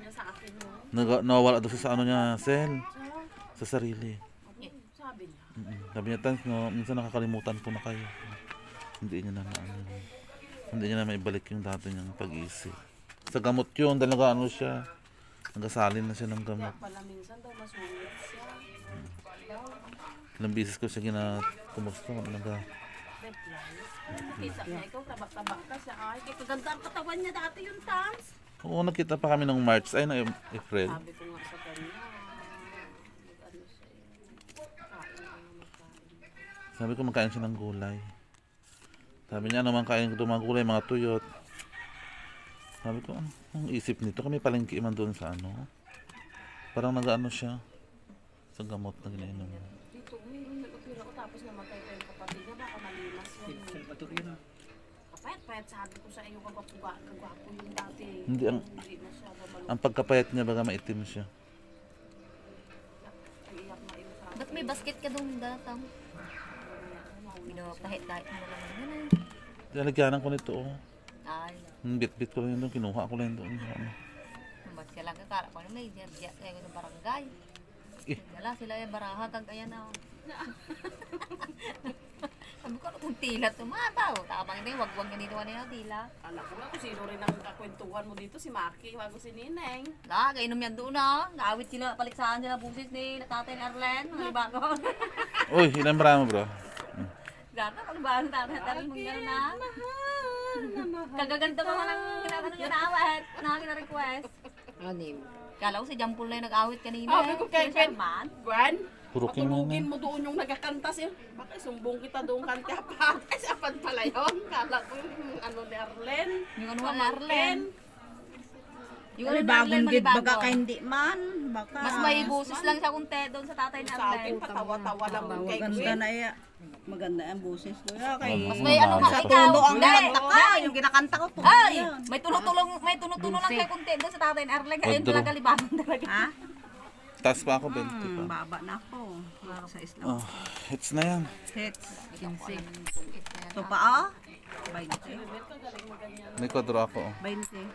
niya sa akin yun. Nawawala daw siya sa ano niya, Sel. Sa sarili. Sabi niya. Sabi niya, Tans, no, minsan nakakalimutan po na kayo. Hindi niya na hindi niya na maibalik yung dati niyang pag-iisip. Sa gamot yun, dahil nag-ano siya. Nagasalin na siya ng gamot. Kaya pala minsan daw masulit siya. Ilang beses ko siya kumusta. Reply. Nakita niya, ikaw tabak-tabak ka siya. Ay, kaya kaganda ang katawan niya dati yung Tans. Oo, nakita pa kami ng March, ay ng April. Sabi ko nga sa kanya, mag-ano siya kain. Sabi ko magkain siya ng gulay. Sabi niya naman kain ko ng mga gulay, mga tuyot. Sabi ko, ang isip nito, kami palengke man doon sa ano. Parang nag-ano siya sa gamot na ginainom. Dito, mayroon nag-opera ko tapos namatay pa yung kapatid niya, baka malimas yan. Kapayat-payat sabi ko sa iyo, kagwapo yung dati. Hindi, na siya, ang pagkapayat niya baga maitim siya. Ba't may basket ka doon datang? Pinapahit-kahit mo lang naman. Talagyanan ko nito, oh. Ay. Bit-bit ko lang yun doon, kinuha ko lang yun doon. Ba't ka lang kakara ko na may jerjat kayo ng barangay. Wala sila yung barahatag ayan na. Sabi ko, kung tila tumataw. Tapang hindi, wag-wag ganito kanina tila. Alam ko nga kung sino rin ang kakwentuhan mo dito, si Maki, bago si Nineng. Kainom yan doon Gawit sila, paliksahan sila busis ni Tatay Arlen. Mga bago. Uy, ilan bara mo bro? Gata, pagbahan Tatay Arlen, mga gano'n na. Kagaganda mo lang ginagano nyo na awit. Nakakina-request. Anim. Kala ko si Jampul na yung nag-awit kanina. Sabi ko kay Gwen, Purukin mo patulugin na. mo doon yung nagkakanta siya. Bakit sumbong kita doon kanta pa? Ay, sapan pala yun. Kala ko yung ano ni Arlen. Yung ano ni Arlen. Yung ano ni Bagong Arlen, gid baga manibago. kay hindi man. Baka. Mas may busis lang siya kung doon sa Tatay ni Sa akin, Arlen. patawa-tawa lang kay Maganda Gwen. na iya. Maganda ang boses ko. Kay Mas may ano nga sa ikaw. tulo ang Hindi. kinakanta ka. Yung kinakanta ko tulo Ay! yan. May tuno-tuno lang kayo konti doon sa Tatay ni Arlen. Kaya yun Odro. talaga libangan talaga. Ha? Taas pa ako, 20 pa. Baba na ako. Para sa Islam. Oh, hits na yan. Hits. 15. Ito pa 20. May kwadro ako, oh. 20.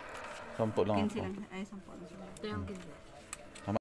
10 lang 15 ako. lang. Ay, 10 lang. Ito yung